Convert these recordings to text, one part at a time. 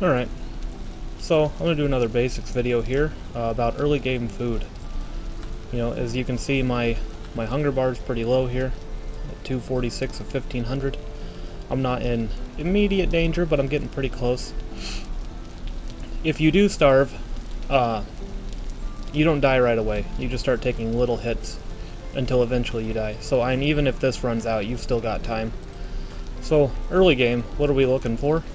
Alright, so I'm going to do another basics video here about early game food. You know, as you can see, my hunger bar is pretty low here, at 246 of 1500. I'm not in immediate danger, but I'm getting pretty close. If you do starve, you don't die right away. You just start taking little hits until eventually you die. So even if this runs out, you've still got time. So, early game, what are we looking for?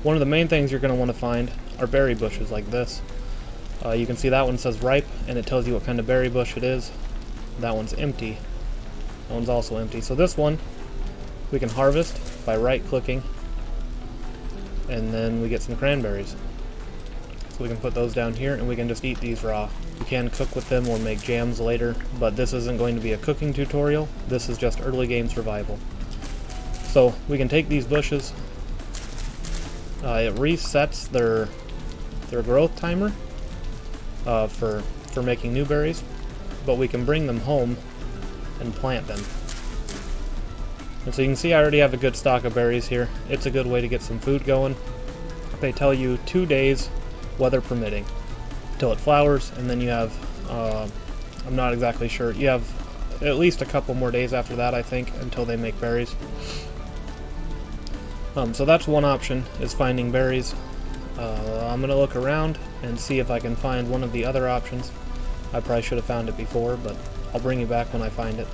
One of the main things you're going to want to find are berry bushes like this. You can see that one says ripe, and it tells you what kind of berry bush it is. That one's empty. That one's also empty. So this one, we can harvest by right-clicking, and then we get some cranberries. So we can put those down here, and we can just eat these raw. You can cook with them or make jams later, but this isn't going to be a cooking tutorial. This is just early game survival. So we can take these bushes. It resets their growth timer for making new berries, but we can bring them home and plant them. And so you can see I already have a good stock of berries here. It's a good way to get some food going. They tell you 2 days, weather permitting, till it flowers, and then you have, I'm not exactly sure, you have at least a couple more days after that, I think, until they make berries. So that's one option, is finding berries. I'm going to look around and see if I can find one of the other options. I probably should have found it before, but I'll bring you back when I find it.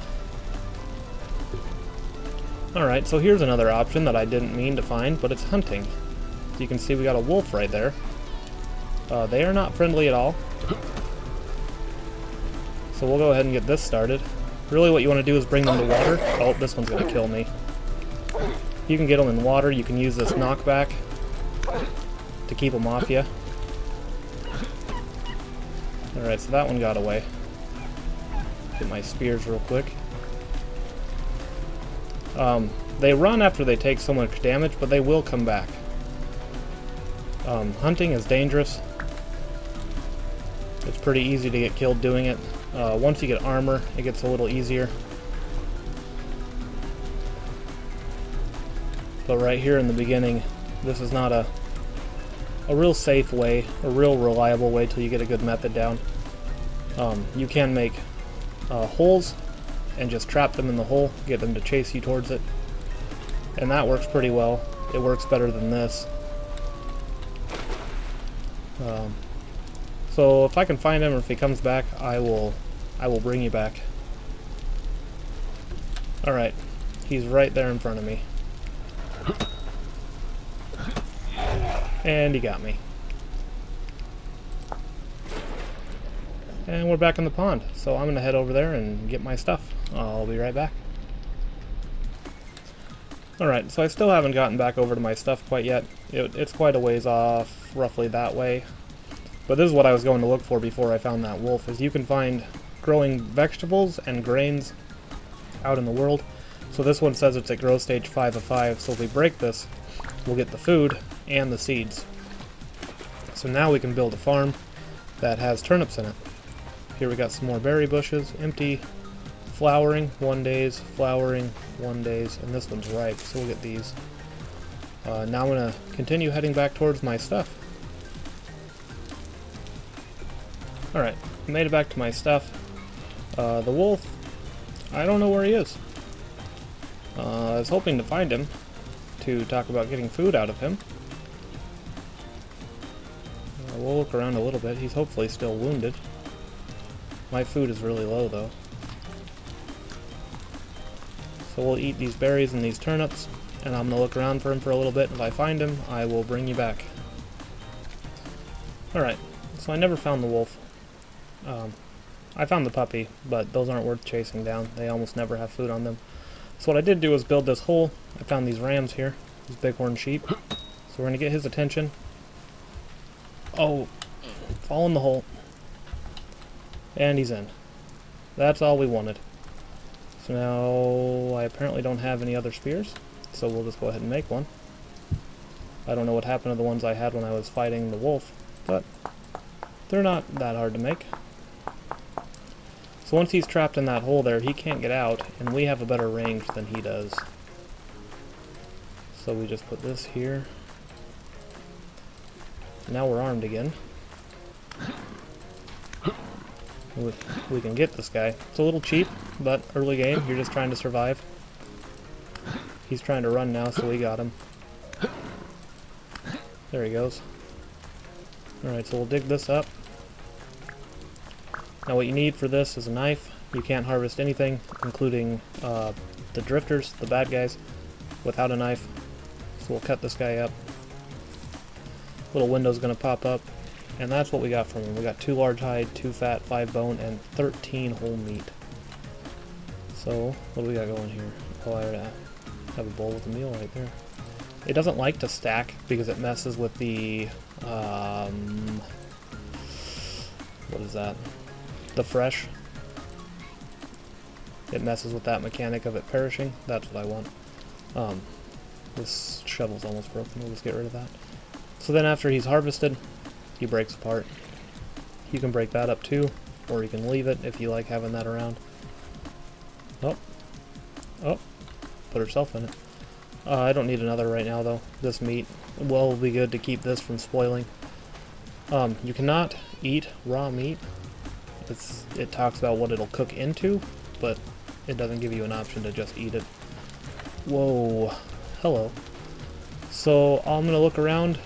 Alright, so here's another option that I didn't mean to find, but it's hunting. So you can see we got a wolf right there. They are not friendly at all. So we'll go ahead and get this started. Really what you want to do is bring them to water. Oh, this one's going to kill me. You can get them in water. You can use this knockback to keep them off you. Alright, so that one got away. Get my spears real quick. They run after they take so much damage, but they will come back. Hunting is dangerous. It's pretty easy to get killed doing it. Once you get armor, it gets a little easier. But right here in the beginning, this is not a real safe way, a real reliable way till you get a good method down. You can make holes and just trap them in the hole, get them to chase you towards it. And that works pretty well. It works better than this. So if I can find him, or if he comes back, I will bring you back. Alright, he's right there in front of me. And he got me. And we're back in the pond, so I'm going to head over there and get my stuff. I'll be right back. Alright, so I still haven't gotten back over to my stuff quite yet. It's quite a ways off, roughly that way. But this is what I was going to look for before I found that wolf, is you can find growing vegetables and grains out in the world. So this one says it's at growth stage 5 of 5, so if we break this, we'll get the food and the seeds. So now we can build a farm that has turnips in it. Here we got some more berry bushes, empty, flowering, 1 days, flowering, 1 days, and this one's ripe, so we'll get these. Now I'm going to continue heading back towards my stuff. Alright, made it back to my stuff. The wolf, I don't know where he is. I was hoping to find him to talk about getting food out of him. We'll look around a little bit. He's hopefully still wounded. My food is really low though. So we'll eat these berries and these turnips, and I'm going to look around for him for a little bit. If I find him, I will bring you back. Alright, so I never found the wolf. I found the puppy, but those aren't worth chasing down. They almost never have food on them. So what I did do is build this hole. I found these rams here, these bighorn sheep. So we're going to get his attention. Oh, fall in the hole. And he's in. That's all we wanted. So now I apparently don't have any other spears, so we'll just go ahead and make one. I don't know what happened to the ones I had when I was fighting the wolf, but they're not that hard to make. So once he's trapped in that hole there, he can't get out, and we have a better range than he does. So we just put this here. Now we're armed again. We can get this guy. It's a little cheap, but early game, you're just trying to survive. He's trying to run now, so we got him. There he goes. Alright, so we'll dig this up. Now what you need for this is a knife. You can't harvest anything, including the drifters, the bad guys, without a knife. So we'll cut this guy up. Little window's gonna pop up. And that's what we got from him. We got 2 large hide, 2 fat, 5 bone, and 13 whole meat. So, what do we got going here? Oh, I already have a bowl with a meal right there. It doesn't like to stack because it messes with the, what is that? The fresh. It messes with that mechanic of it perishing. That's what I want. This shovel's almost broken. We'll just get rid of that. So then after he's harvested, he breaks apart. You can break that up too, or you can leave it if you like having that around. Oh, put herself in it. I don't need another right now though. This meat will be good to keep this from spoiling. You cannot eat raw meat. It talks about what it'll cook into, but it doesn't give you an option to just eat it. Whoa, hello. So I'm gonna look around.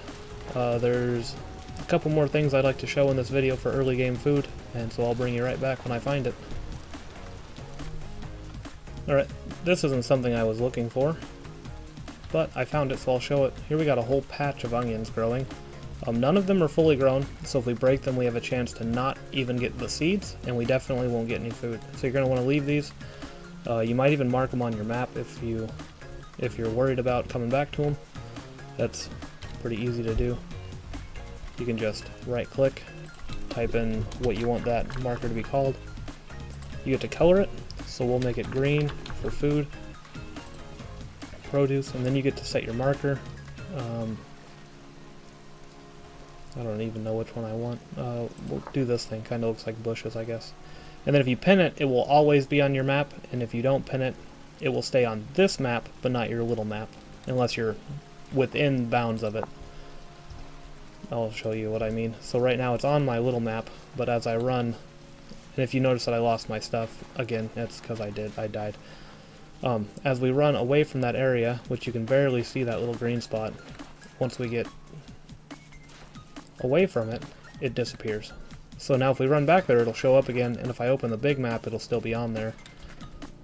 There's a couple more things I'd like to show in this video for early game food, and so I'll bring you right back when I find it. Alright, this isn't something I was looking for, but I found it, so I'll show it. Here we got a whole patch of onions growing. None of them are fully grown, so if we break them we have a chance to not even get the seeds, and we definitely won't get any food. So you're going to want to leave these. You might even mark them on your map if you're worried about coming back to them. That's pretty easy to do. You can just right click, type in what you want that marker to be called. You get to color it, so we'll make it green for food, produce, and then you get to set your marker. I don't even know which one I want. We'll do this thing, kind of looks like bushes, I guess. And then if you pin it, it will always be on your map, and if you don't pin it, it will stay on this map, but not your little map, unless you're within bounds of it. I'll show you what I mean. So right now it's on my little map, but as I run, and if you notice that I lost my stuff, again, that's because I died. As we run away from that area, which you can barely see that little green spot, once we get away from it, it disappears. So now if we run back there, it'll show up again, and if I open the big map, it'll still be on there.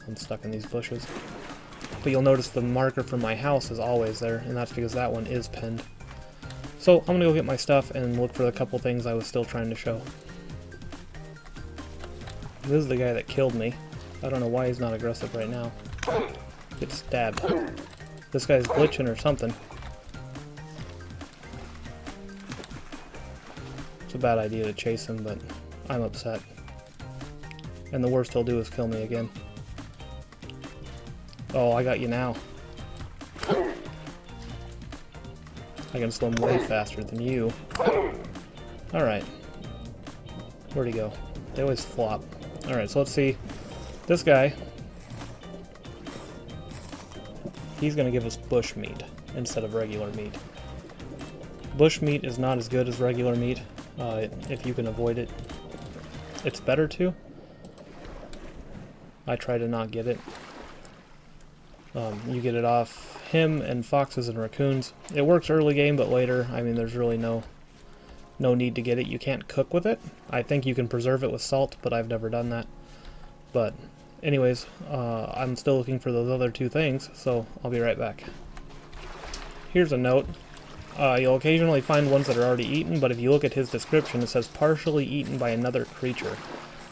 I'm stuck in these bushes. But you'll notice the marker for my house is always there, and that's because that one is pinned. So I'm gonna go get my stuff and look for the couple things I was still trying to show. This is the guy that killed me. I don't know why he's not aggressive right now. Get stabbed. This guy's glitching or something. It's a bad idea to chase him, but I'm upset. And the worst he'll do is kill me again. Oh, I got you now. I can slow him way faster than you. Alright. Where'd he go? They always flop. Alright, so let's see. This guy, he's going to give us bush meat instead of regular meat. Bush meat is not as good as regular meat. If you can avoid it, it's better to. I try to not get it. You get it off him and foxes and raccoons. It works early game, but later, I mean, there's really no need to get it. You can't cook with it. I think you can preserve it with salt, but I've never done that. But anyways, I'm still looking for those other two things, so I'll be right back. Here's a note. You'll occasionally find ones that are already eaten, but if you look at his description, it says partially eaten by another creature.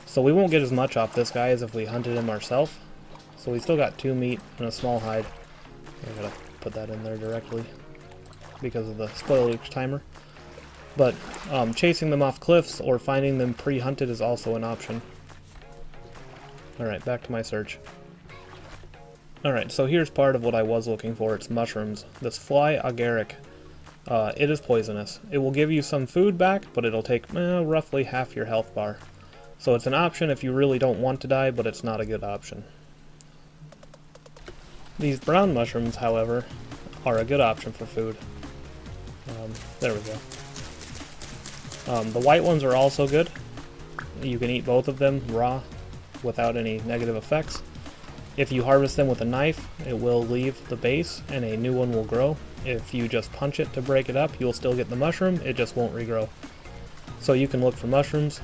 So we won't get as much off this guy as if we hunted him ourselves. So we still got 2 meat and a small hide. I gotta put that in there directly because of the spoilage timer. But chasing them off cliffs or finding them pre-hunted is also an option. Alright, back to my search. Alright, so here's part of what I was looking for. It's mushrooms. This fly agaric. It is poisonous. It will give you some food back, but it'll take roughly half your health bar. So it's an option if you really don't want to die, but it's not a good option. These brown mushrooms, however, are a good option for food. There we go. The white ones are also good. You can eat both of them raw without any negative effects. If you harvest them with a knife, it will leave the base and a new one will grow. If you just punch it to break it up, you'll still get the mushroom, it just won't regrow. So you can look for mushrooms.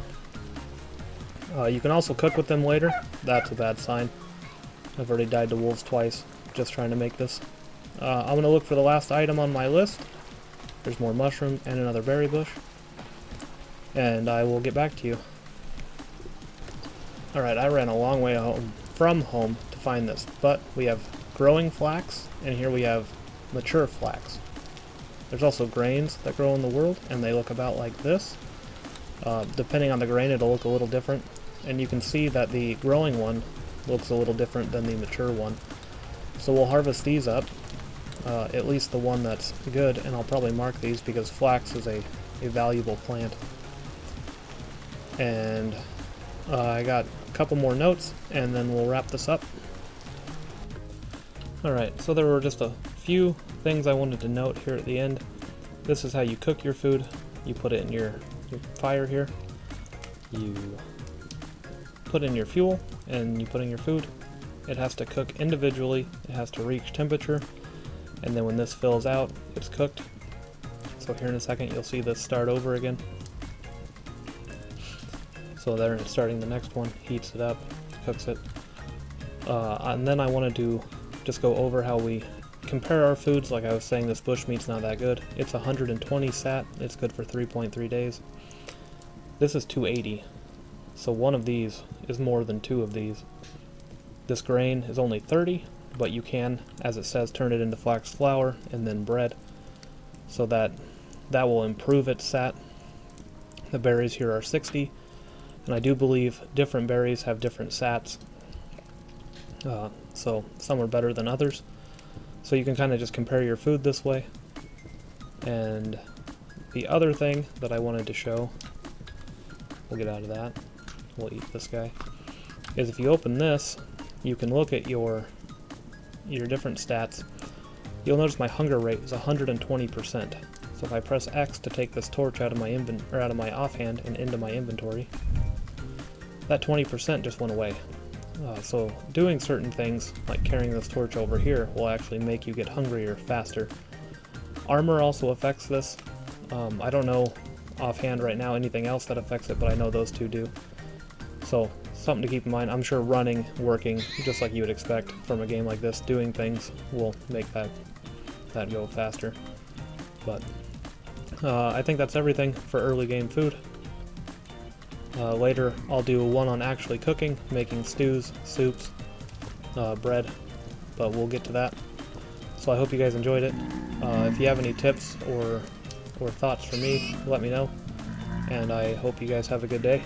You can also cook with them later. That's a bad sign. I've already died to wolves twice just trying to make this. I'm going to look for the last item on my list. There's more mushroom and another berry bush. And I will get back to you. Alright, I ran a long way from home to find this, but we have growing flax, and here we have mature flax. There's also grains that grow in the world, and they look about like this. Depending on the grain, it'll look a little different, and you can see that the growing one looks a little different than the mature one. So we'll harvest these up, at least the one that's good, and I'll probably mark these because flax is a valuable plant. And I got a couple more notes, and then we'll wrap this up. Alright, so there were just a few things I wanted to note here at the end. This is how you cook your food. You put it in your fire here. You put in your fuel, and you put in your food. It has to cook individually. It has to reach temperature, and then when this fills out, it's cooked. So here in a second, you'll see this start over again. So there it's starting the next one, heats it up, cooks it. And then I wanted to just go over how we compare our foods. Like I was saying, this bushmeat's not that good. It's 120 sat, it's good for 3.3 days. This is 280, so one of these is more than two of these. This grain is only 30, but you can, as it says, turn it into flax flour and then bread. So that will improve its sat. The berries here are 60. And I do believe different berries have different sats, so some are better than others. So you can kind of just compare your food this way. And the other thing that I wanted to show, we'll get out of that, we'll eat this guy, is if you open this, you can look at your different stats. You'll notice my hunger rate is 120%. So if I press X to take this torch out of my offhand and into my inventory, that 20% just went away. So doing certain things, like carrying this torch over here, will actually make you get hungrier faster. Armor also affects this. I don't know offhand right now anything else that affects it, but I know those two do. So something to keep in mind. I'm sure running, working, just like you would expect from a game like this, doing things will make that go faster. But I think that's everything for early game food. Later I'll do one on actually cooking, making stews, soups, bread, but we'll get to that. So I hope you guys enjoyed it. If you have any tips or thoughts for me, let me know, and I hope you guys have a good day.